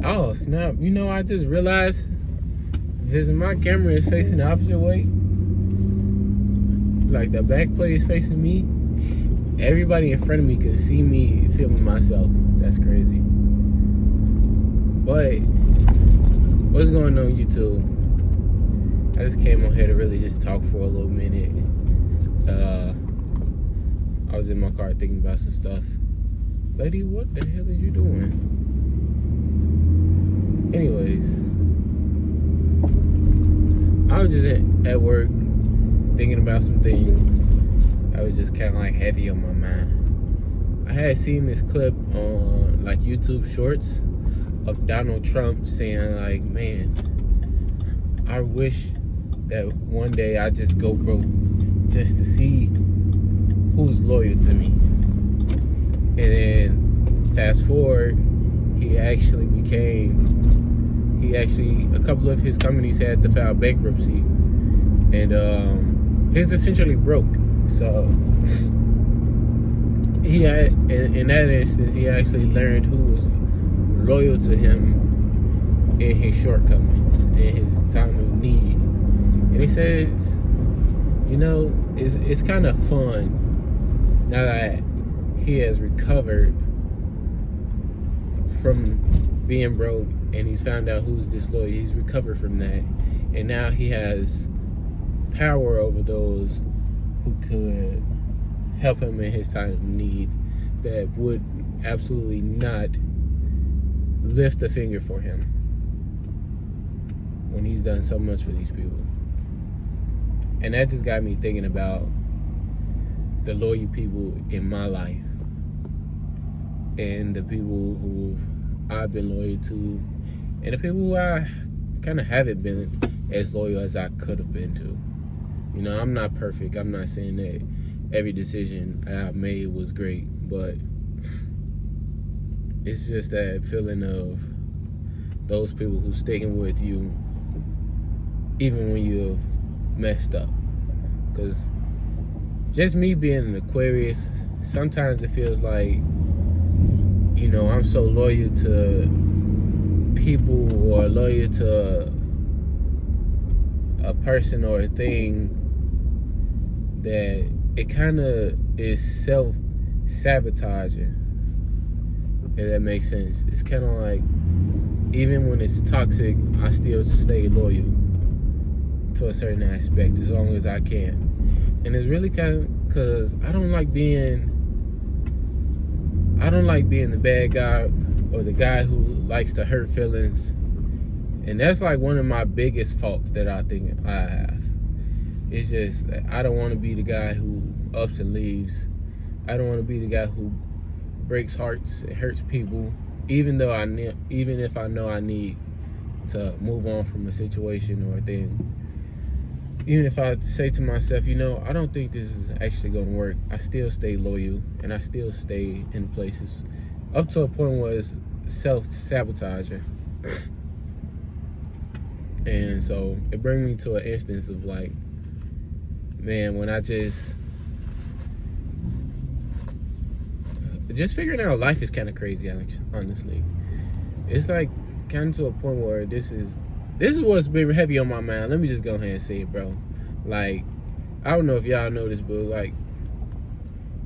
Oh snap! You know, I just realized since my camera is facing the opposite way, like the back plate is facing me, everybody in front of me can see me filming myself. That's crazy. But what's going on, YouTube? I just came on here to really just talk for a little minute. I was in my car thinking about some stuff. Lady, what the hell are you doing? Anyways, I was just at work thinking about some things. I was just kind of like heavy on my mind. I had seen this clip on like YouTube Shorts of Donald Trump saying like, man, I wish that one day I just go broke just to see who's loyal to me. And then fast forward, a couple of his companies had to file bankruptcy, and his essentially broke. So he had, in that instance, he actually learned who was loyal to him in his shortcomings, in his time of need. And he says, you know, it's kind of fun now that he has recovered from being broke and he's found out who's disloyal. He's recovered from that, and now he has power over those who could help him in his time of need, that would absolutely not lift a finger for him when he's done so much for these people. And that just got me thinking about the loyal people in my life and the people who I've been loyal to, and the people who I kind of haven't been as loyal as I could have been to. You know, I'm not perfect. I'm not saying that every decision I made was great, but it's just that feeling of those people who sticking with you even when you've messed up. Because just me being an Aquarius, sometimes it feels like, you know, I'm so loyal to people or loyal to a person or a thing that it kind of is self-sabotaging, if that makes sense. It's kind of like, even when it's toxic, I still stay loyal to a certain aspect as long as I can. And it's really kind of because I don't like being the bad guy or the guy who likes to hurt feelings. And that's like one of my biggest faults that I think I have. It's just that I don't want to be the guy who ups and leaves. I don't want to be the guy who breaks hearts and hurts people, even if I know I need to move on from a situation or a thing. Even if I say to myself, you know, I don't think this is actually going to work, I still stay loyal and I still stay in places up to a point where it's self-sabotaging. And so it brings me to an instance of like, man, when I just figuring out life is kind of crazy, honestly. It's like kind of to a point where this is what's been heavy on my mind. Let me just go ahead and say it, bro. Like, I don't know if y'all know this, but like,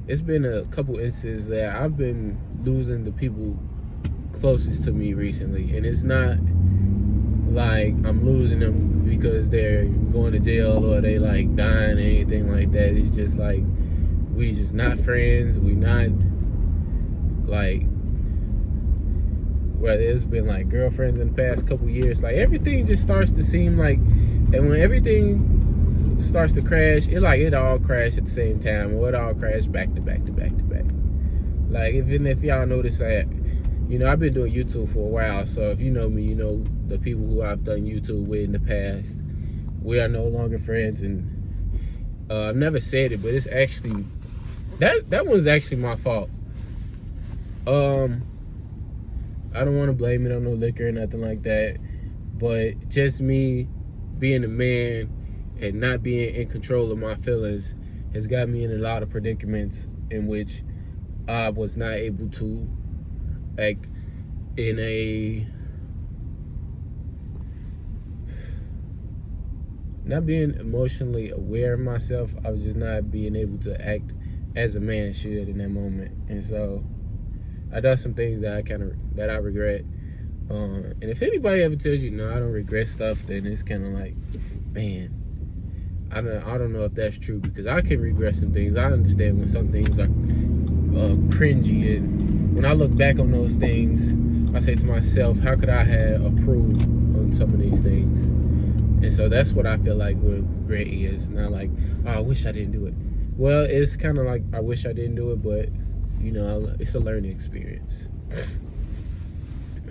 it's been a couple instances that I've been losing the people closest to me recently. And it's not like I'm losing them because they're going to jail or they like dying or anything like that. It's just like, we just not friends. We not like, whether it's been like girlfriends in the past couple years, like everything just starts to seem like, and when everything starts to crash, it all crashed at the same time, or it all crashed back to back to back to back. Like, even if y'all notice that, you know, I've been doing YouTube for a while, so if you know me, you know the people who I've done YouTube with in the past, we are no longer friends. And I've never said it, but it's actually, that was actually my fault. I don't want to blame it on no liquor or nothing like that, but just me being a man and not being in control of my feelings has got me in a lot of predicaments in which I was not able to act in a not being emotionally aware of myself. I was just not being able to act as a man should in that moment. And so I done some things that I regret. And if anybody ever tells you no, I don't regret stuff, then it's kind of like, man, I don't know if that's true, because I can regret some things. I understand when some things are cringy, and when I look back on those things, I say to myself, how could I have approved on some of these things? And so that's what I feel like what regret is. Not like, oh, I wish I didn't do it. Well, it's kind of like I wish I didn't do it, but you know, it's a learning experience.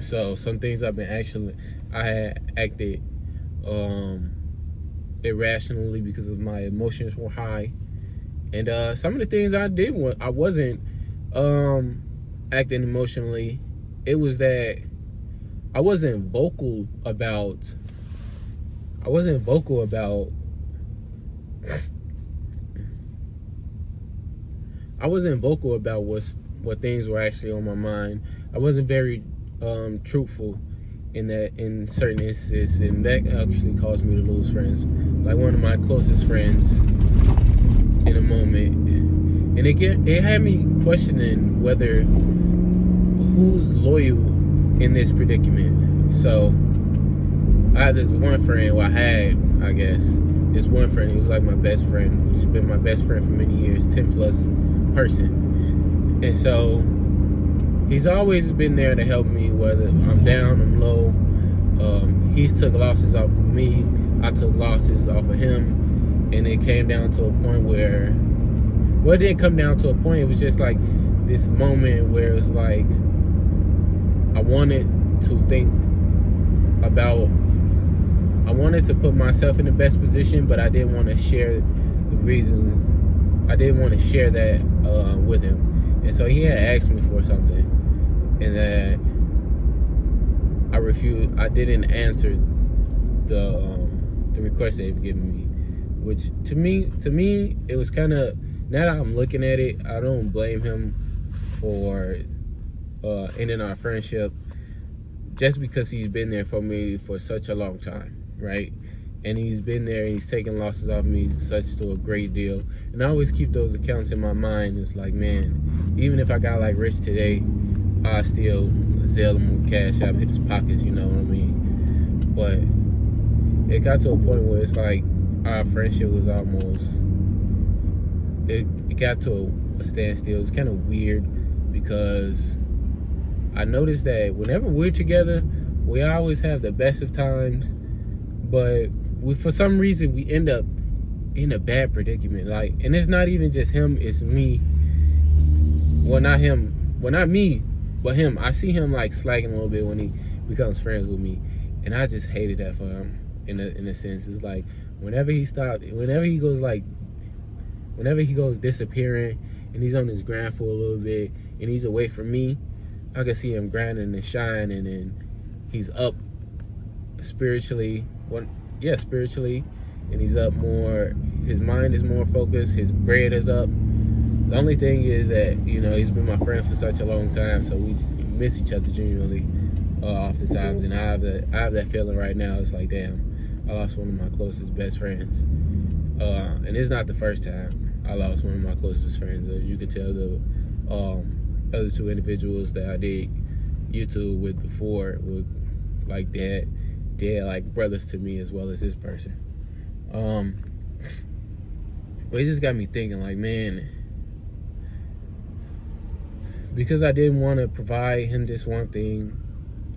So some things I had acted irrationally because of my emotions were high, and some of the things I wasn't acting emotionally. It was that I wasn't vocal about what things were actually on my mind. I wasn't very truthful in certain instances, and that actually caused me to lose friends. Like one of my closest friends in a moment, and it had me questioning whether who's loyal in this predicament. So I had this one friend. Well, I guess this one friend. He was like my best friend. He's been my best friend for many years, 10 plus person, and so he's always been there to help me, whether I'm down, I'm low. He's took losses off of me. I took losses off of him. And it came down to a point where, well, it didn't come down to a point. It was just like this moment where it was like, I wanted to put myself in the best position, but I didn't want to share the reasons. I didn't want to share that with him. And so he had asked me for something, and that I refused. I didn't answer the request they've given me, which to me it was kind of, now that I'm looking at it, I don't blame him for ending our friendship, just because he's been there for me for such a long time, right? And he's been there, and he's taken losses off me such to a great deal. And I always keep those accounts in my mind. It's like, man, even if I got like rich today, I still Zelle him with cash out, hit his pockets, you know what I mean? But it got to a point where it's like our friendship was almost, it got to a standstill. It's kind of weird, because I noticed that whenever we're together, we always have the best of times, but for some reason we end up in a bad predicament. Like, and it's not even just him, it's me. Well, not him. Well, not me, but him. I see him like slacking a little bit when he becomes friends with me, and I just hated that for him. In a sense, it's like whenever he goes disappearing, and he's on his grind for a little bit, and he's away from me, I can see him grinding and shining, and he's up spiritually. Spiritually, and he's up more. His mind is more focused. His bread is up. The only thing is that, you know, he's been my friend for such a long time, so we miss each other genuinely oftentimes. And I have that feeling right now. It's like, damn, I lost one of my closest best friends, and it's not the first time I lost one of my closest friends. As you can tell, the other two individuals that I did YouTube with before were like they're like brothers to me, as well as this person. But it just got me thinking, like, man, because I didn't want to provide him this one thing,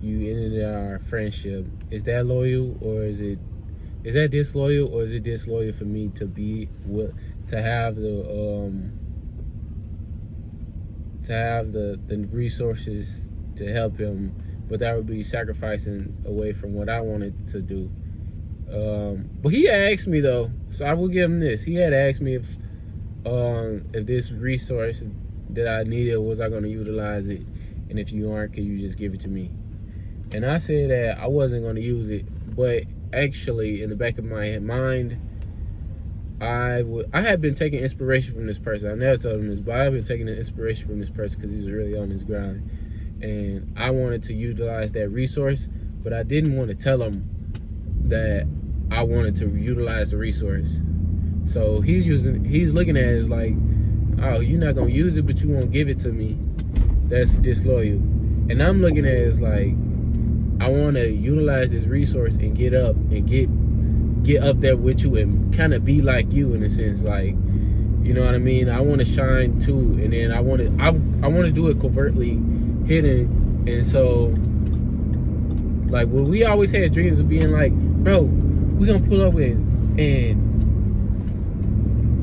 you ended our friendship. Is that loyal, or is that disloyal, or is it disloyal for me to have the resources to help him, but that would be sacrificing away from what I wanted to do. But he asked me though, so I will give him this. He had asked me if this resource that I needed, was I going to utilize it, and if you aren't, can you just give it to me? And I said that I wasn't going to use it, but actually in the back of my mind, I had been taking inspiration from this person. I never told him this, but I have been taking inspiration from this person because he's really on his grind. and I wanted to utilize that resource, but I didn't want to tell him that I wanted to utilize the resource. So he's looking at it as like, oh, you're not gonna use it, but you won't give it to me. That's disloyal. And I'm looking at it as like, I want to utilize this resource and get up there with you and kind of be like you in a sense, like, you know what I mean? I want to shine too, and then I want to do it covertly, hidden. And so, like, well, we always had dreams of being like, bro, we gonna pull up and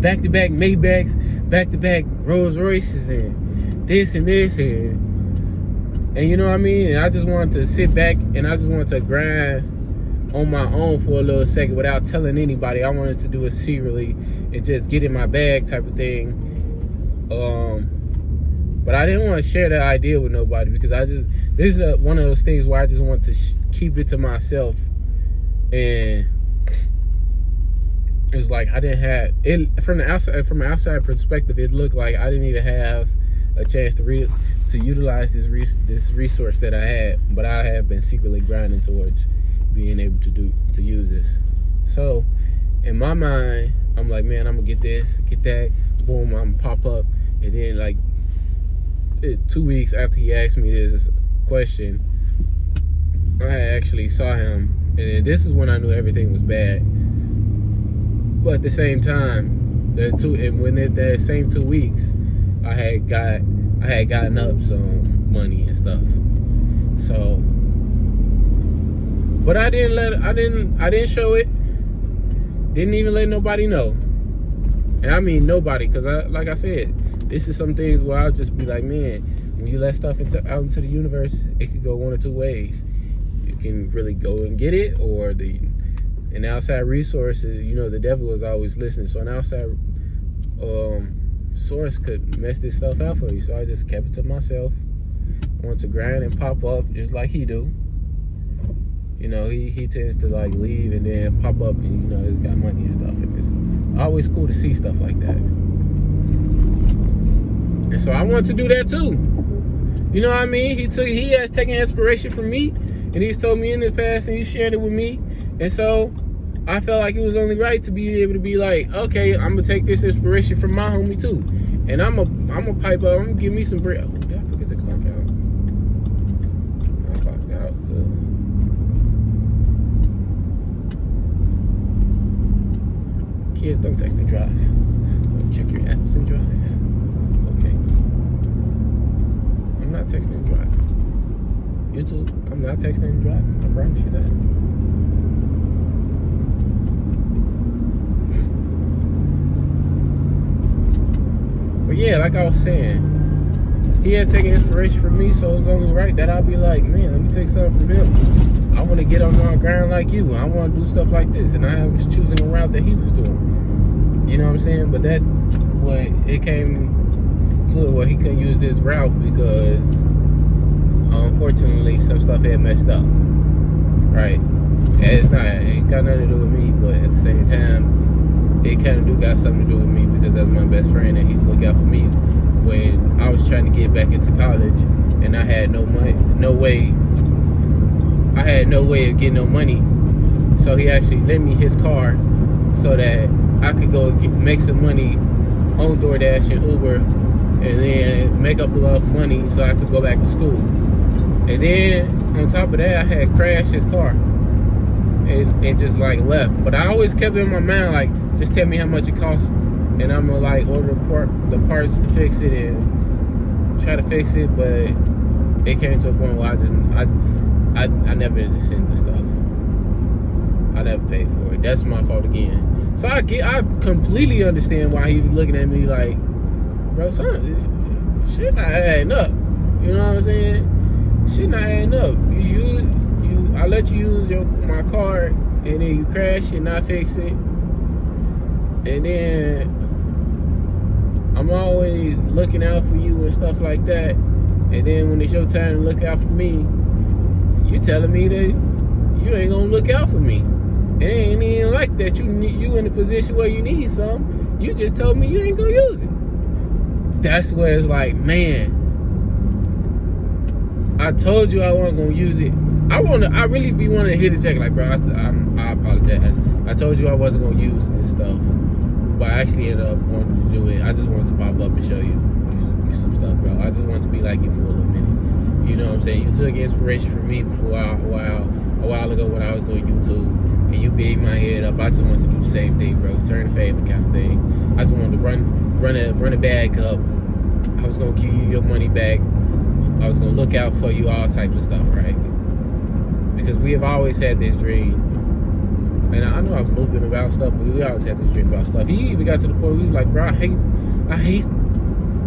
back-to-back Maybachs, back-to-back Rolls Royces, and this and you know what I mean? And I just wanted to sit back and I just wanted to grind on my own for a little second without telling anybody. I wanted to do it secretly and just get in my bag type of thing. But I didn't want to share that idea with nobody because this is one of those things where I just want to keep it to myself. And it's like I didn't have it from an outside perspective. It looked like I didn't even have a chance to utilize this resource that I had, but I have been secretly grinding towards being able to use this. So in my mind, I'm like, man, I'm gonna get this, get that, boom, I'm gonna pop up. And then like 2 weeks after he asked me this question, I actually saw him, and this is when I knew everything was bad. But at the same time, that same 2 weeks, I had gotten up some money and stuff. So, but I didn't show it. Didn't even let nobody know. And I mean nobody, because like I said, this is some things where I'll just be like, man, when you let stuff out into the universe, it could go one or two ways. You can really go and get it, or an outside resource, the devil is always listening. So an outside source could mess this stuff out for you. So I just kept it to myself. I want to grind and pop up just like he do. He tends to like leave and then pop up and he's got money and stuff, and it's always cool to see stuff like that. And so I want to do that too. You know what I mean? He has taken inspiration from me, and he's told me in the past, and he shared it with me. And so I felt like it was only right to be able to be like, okay, I'm gonna take this inspiration from my homie too, and I'm gonna pipe up. I'm gonna give me some bread. Oh, did I forget to clock out? I clocked out. Kids, don't text and drive. Check your apps and drive. Okay. I'm not texting and driving. YouTube, I'm not texting and driving. I promise you that. But yeah, like I was saying, he had taken inspiration from me, so it was only right that I'll be like, man, let me take something from him. I want to get on my grind like you. I want to do stuff like this, and I was choosing a route that he was doing. You know what I'm saying? But it came to it where he couldn't use this route because, unfortunately, some stuff had messed up. Right? And it ain't got nothing to do with me, but at the same time, it kind of do got something to do with me because that's my best friend and he's looking out for me when I was trying to get back into college and I had no way of getting no money. So he actually lent me his car so that I could go make some money on DoorDash and Uber and then make up enough money so I could go back to school. And then on top of that, I had crashed his car and just like left. But I always kept it in my mind, like, just tell me how much it costs and I'm gonna like order the parts to fix it and try to fix it. But it came to a point where I never just sent the stuff. I never paid for it. That's my fault again. So I completely understand why he was looking at me like, bro, son, this shit not adding up. You know what I'm saying? Shit not adding up. I let you use my card and then you crash it, not fix it. And then I'm always looking out for you and stuff like that. And then when it's your time to look out for me, you telling me that you ain't gonna look out for me. It ain't even like that. You in a position where you need some. You just told me you ain't gonna use it. That's where it's like, man, I told you I wasn't gonna use it. I really be wanting to hit a jack like, bro. I apologize. I told you I wasn't gonna use this stuff, but I actually ended up wanting to do it. I just wanted to pop up and show you some stuff, bro. I just wanted to be like you for a little minute. You know what I'm saying? You took inspiration from me before a while ago when I was doing YouTube, and you beat my head up. I just wanted to do the same thing, bro. Turn the favor kind of thing. I just wanted to run a bag up. I was gonna give you your money back. I was gonna look out for you, all types of stuff, right? Because we have always had this dream, and I know I'm moving about stuff, but we always had this dream about stuff. He even got to the point where he was like, bro, I hate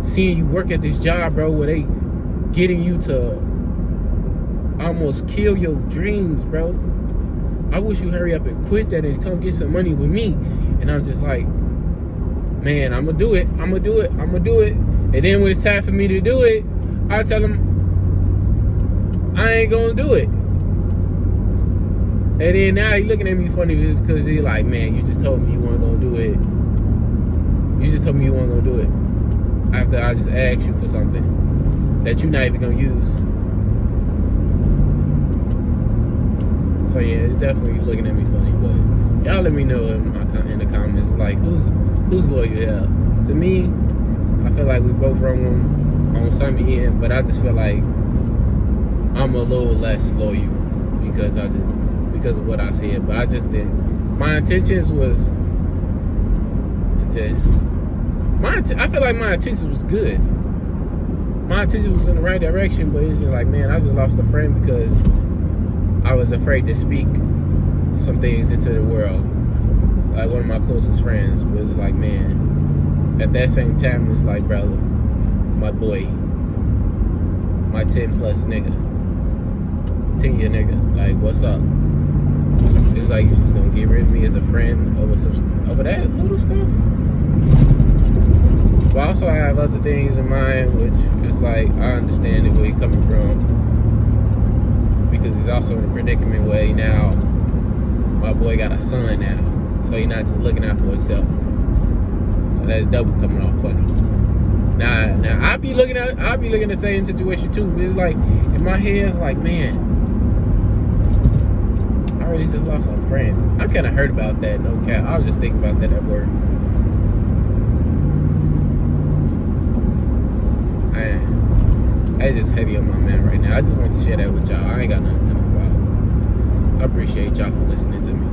seeing you work at this job, bro, where they getting you to almost kill your dreams, bro. I wish you hurry up and quit that and come get some money with me. And I'm just like, man, I'm gonna do it. And then when it's time for me to do it, I tell him I ain't gonna do it. And then now he looking at me funny just because he like, man, you just told me you weren't gonna do it. You just told me you weren't gonna do it after I just asked you for something that you're not even gonna use. So yeah, it's definitely looking at me funny. But y'all let me know in the comments, like, who's loyal here? To me, I feel like we both wrong on some end, but I just feel like I'm a little less loyal because of what I said. But I just did. My intentions was to just. I feel like my intentions was good. My intentions was in the right direction, but it's just like, man, I just lost a friend because I was afraid to speak some things into the world. Like, one of my closest friends was like, man, at that same time, it's like, brother, my boy, my 10 plus nigga, 10-year nigga, like, what's up? It's like, you just gonna get rid of me as a friend over that little stuff? But also, I have other things in mind, which is like, I understand where you're coming from, because he's also in a predicament where now my boy got a son now, so he's not just looking out for himself. So that's double coming off funny. Now I be looking at the same situation too. But it's like in my head, it's like, man, I really just lost a friend. I'm kind of hurt about that. No cap. I was just thinking about that at work. Man, that's just heavy on my mind right now. I just want to share that with y'all. I ain't got nothing to talk about. I appreciate y'all for listening to me.